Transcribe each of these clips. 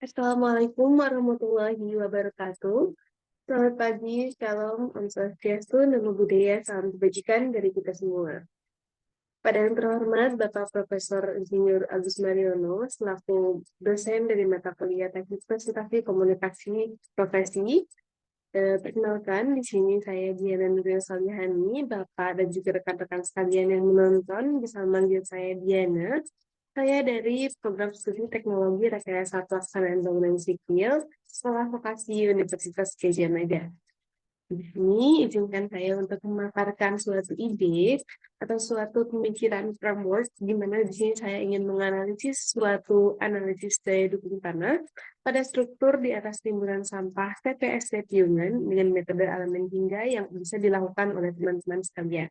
Assalamualaikum warahmatullahi wabarakatuh. Selamat pagi, Shalom, Om Swastiastu, Namo Buddhaya, salam kebajikan dari kita semua. Pada yang terhormat Bapak Profesor Insinyur Agus Mariono, selaku dosen dari mata kuliah Teknik Presentasi Komunikasi Profesi. Perkenalkan, di sini saya Diana Nuril Salihani, Bapak dan juga rekan-rekan sekalian yang menonton bisa memanggil saya Diana. Saya dari Program Studi Teknologi Rekayasa Pelaksanaan Bangunan Sipil, Sekolah Vokasi Universitas Gadjah Mada. Di sini izinkan saya untuk memaparkan suatu ide atau suatu pemikiran framework di mana di sini saya ingin menganalisis suatu analisis daya dukung tanah pada struktur di atas timbunan sampah TPST Piungan dengan metode elemen hingga yang bisa dilakukan oleh teman-teman sekalian.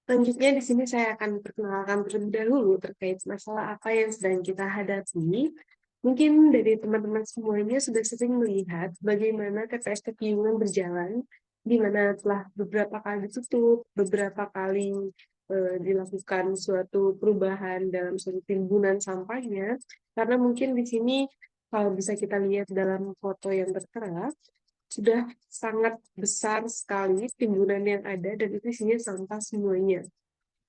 Selanjutnya di sini saya akan perkenalkan terlebih dahulu terkait masalah apa yang sedang kita hadapi. Mungkin dari teman-teman semuanya sudah sering melihat bagaimana TPS Piungan berjalan, di mana telah beberapa kali ditutup, beberapa kali dilakukan suatu perubahan dalam suatu timbunan sampahnya. Karena mungkin di sini kalau bisa kita lihat dalam foto yang tertera, sudah sangat besar sekali timbunan yang ada dan itu isinya sampah semuanya.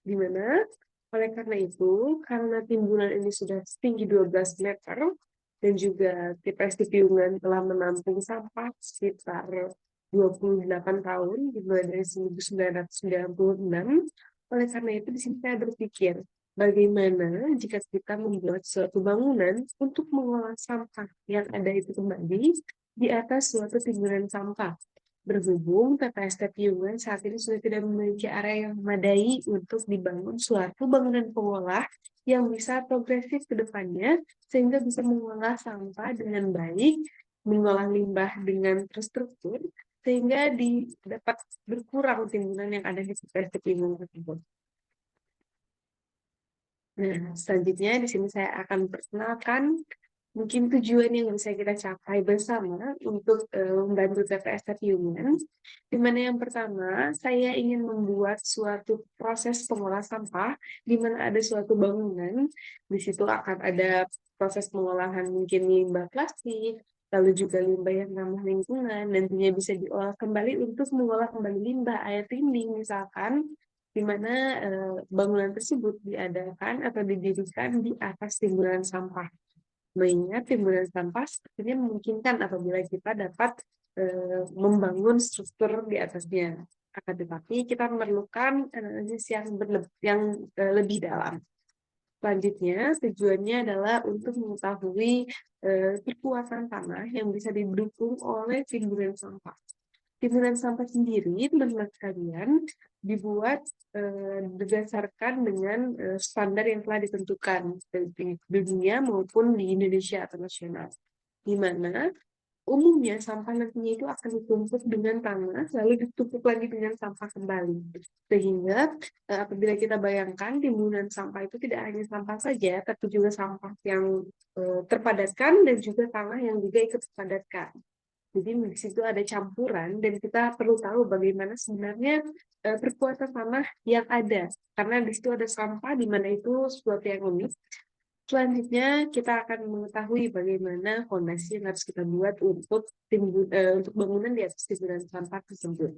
Di mana oleh karena itu, karena timbunan ini sudah setinggi 12 meter dan juga TPS di Piungan telah menampung sampah sekitar 28 tahun, dimulai dari 1996. Oleh karena itu, di sini saya berpikir, bagaimana jika kita membuat suatu bangunan untuk mengolah sampah yang ada itu kembali di atas suatu timbunan sampah. Berhubung TPST Piungan saat ini sudah tidak memiliki area yang memadai untuk dibangun suatu bangunan pengolah yang bisa progresif ke depannya, sehingga bisa mengolah sampah dengan baik, mengolah limbah dengan terstruktur, sehingga dapat berkurang timbunan yang ada di TPST Piungan tersebut. Nah, selanjutnya di sini saya akan perkenalkan mungkin tujuan yang bisa kita capai bersama untuk membantu TPS Piungan. Di mana yang pertama, saya ingin membuat suatu proses pengolah sampah di mana ada suatu bangunan. Di situ akan ada proses pengolahan mungkin limbah plastik, lalu juga limbah yang ramah lingkungan, nantinya bisa diolah kembali untuk mengolah kembali limbah air tinding misalkan, di mana bangunan tersebut diadakan atau didirikan di atas timbunan sampah. Mengingat timbunan sampah sepertinya memungkinkan apabila kita dapat membangun struktur di atasnya. Akan tetapi kita memerlukan analisis yang lebih dalam. Selanjutnya, tujuannya adalah untuk mengetahui kekuatan tanah yang bisa didukung oleh timbunan sampah. Timbunan sampah sendiri, teman-teman sekalian, dibuat berdasarkan dengan standar yang telah ditentukan di dunia maupun di Indonesia atau nasional. Di mana umumnya sampah nantinya itu akan ditumpuk dengan tanah, lalu ditumpuk lagi dengan sampah kembali. Sehingga apabila kita bayangkan timbunan sampah itu tidak hanya sampah saja, tapi juga sampah yang terpadatkan dan juga tanah yang juga ikut terpadatkan. Jadi di situ ada campuran dan kita perlu tahu bagaimana sebenarnya perkuatan tanah yang ada. Karena di situ ada sampah di mana itu sesuatu yang unik. Selanjutnya kita akan mengetahui bagaimana fondasi yang harus kita buat untuk untuk bangunan di atas timbunan sampah tersebut.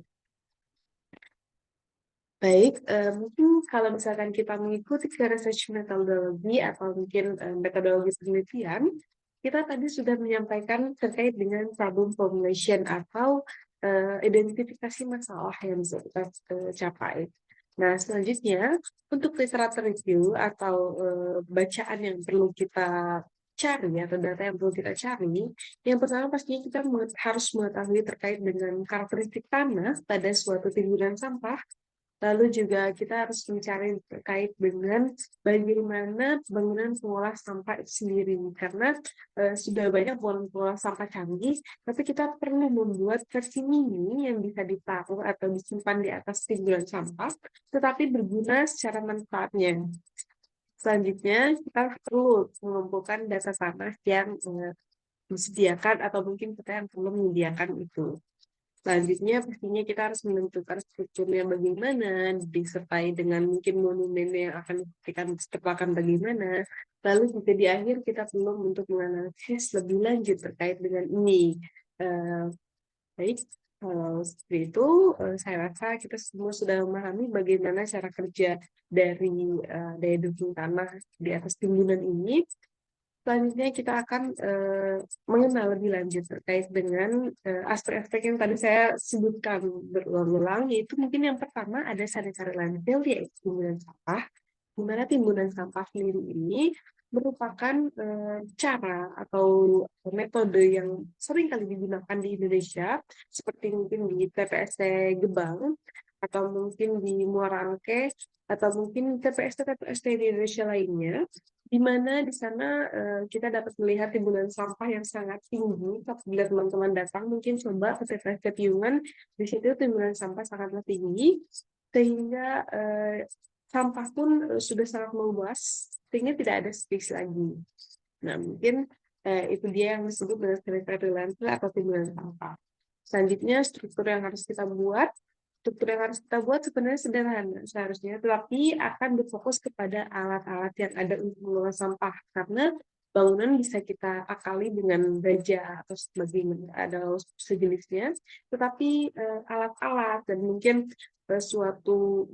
Baik, mungkin kalau misalkan kita mengikuti research methodology atau mungkin metodologi penelitian, kita tadi sudah menyampaikan terkait dengan problem formulation atau identifikasi masalah yang bisa kita capai. Nah, selanjutnya untuk literatur review atau bacaan yang perlu kita cari atau data yang perlu kita cari, yang pertama pastinya kita harus mengetahui terkait dengan karakteristik tanah pada suatu timbunan sampah. Lalu juga kita harus mencari terkait dengan bagaimana bangunan pengolah sampah itu sendiri. Karena sudah banyak bangunan pengolah sampah canggih, tapi kita perlu membuat versi mini yang bisa ditaruh atau disimpan di atas timbunan sampah, tetapi berguna secara manfaatnya. Selanjutnya, kita perlu mengumpulkan data tanah yang disediakan atau mungkin kita yang perlu menyediakan itu. Selanjutnya pastinya kita harus menentukan strukturnya bagaimana, disertai dengan mungkin monumen yang akan kita ciptakan bagaimana. Lalu juga di akhir kita perlu untuk menganalisis lebih lanjut terkait dengan ini. Eh, Baik, kalau seperti itu, saya rasa kita semua sudah memahami bagaimana cara kerja dari daya dukung tanah di atas timbunan ini. Selanjutnya kita akan mengenal lebih lanjut terkait dengan aspek-aspek yang tadi saya sebutkan berulang-ulang, yaitu mungkin yang pertama ada sanitary landfill, yaitu timbunan sampah, di mana timbunan sampah sendiri ini merupakan cara atau metode yang sering kali digunakan di Indonesia, seperti mungkin di TPST Gebang, atau mungkin di Muara Angke, atau mungkin TPST-TPST di Indonesia lainnya, di mana di sana kita dapat melihat timbunan sampah yang sangat tinggi. Apabila teman-teman datang, mungkin coba ke TPST Piungan, di situ timbunan sampah sangatlah tinggi, sehingga sampah pun sudah sangat meluas, sehingga tidak ada space lagi. Nah, mungkin itu dia yang disebut dengan sanitary landfill atau timbunan sampah. Selanjutnya, struktur yang harus kita buat sebenarnya sederhana seharusnya, tetapi akan berfokus kepada alat-alat yang ada untuk mengolah sampah, karena bangunan bisa kita akali dengan baja atau sebagainya, ada sejenisnya, tetapi alat-alat dan mungkin suatu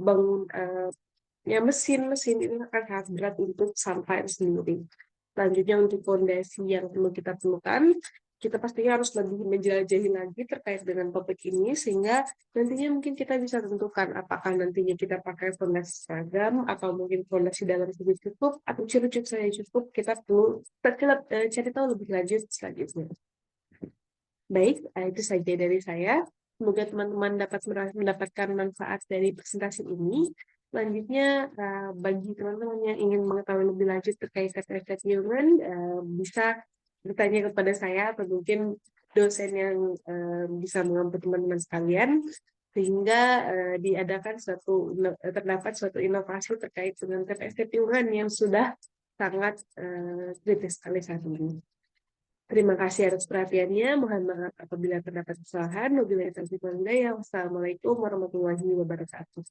ya mesin-mesin itu akan sangat berat untuk sampah itu sendiri. Selanjutnya untuk fondasi yang perlu kita temukan, kita pastinya harus lebih menjelajahi lagi terkait dengan topik ini, sehingga nantinya mungkin kita bisa tentukan apakah nantinya kita pakai fondasi seragam, atau mungkin fondasi dalam saja cukup, atau cukup saja cukup, kita perlu cari tahu lebih lanjut selanjutnya. Baik, itu saja dari saya. Semoga teman-teman dapat mendapatkan manfaat dari presentasi ini. Selanjutnya, bagi teman-teman yang ingin mengetahui lebih lanjut terkait TPS Human, bisa bertanya kepada saya atau mungkin dosen yang bisa membantu teman-teman sekalian, sehingga terdapat suatu inovasi terkait dengan TPS Human yang sudah sangat kritis sekali saat ini. Terima kasih atas perhatiannya. Mohon maaf apabila terdapat kesalahan. Wassalamualaikum warahmatullahi wabarakatuh.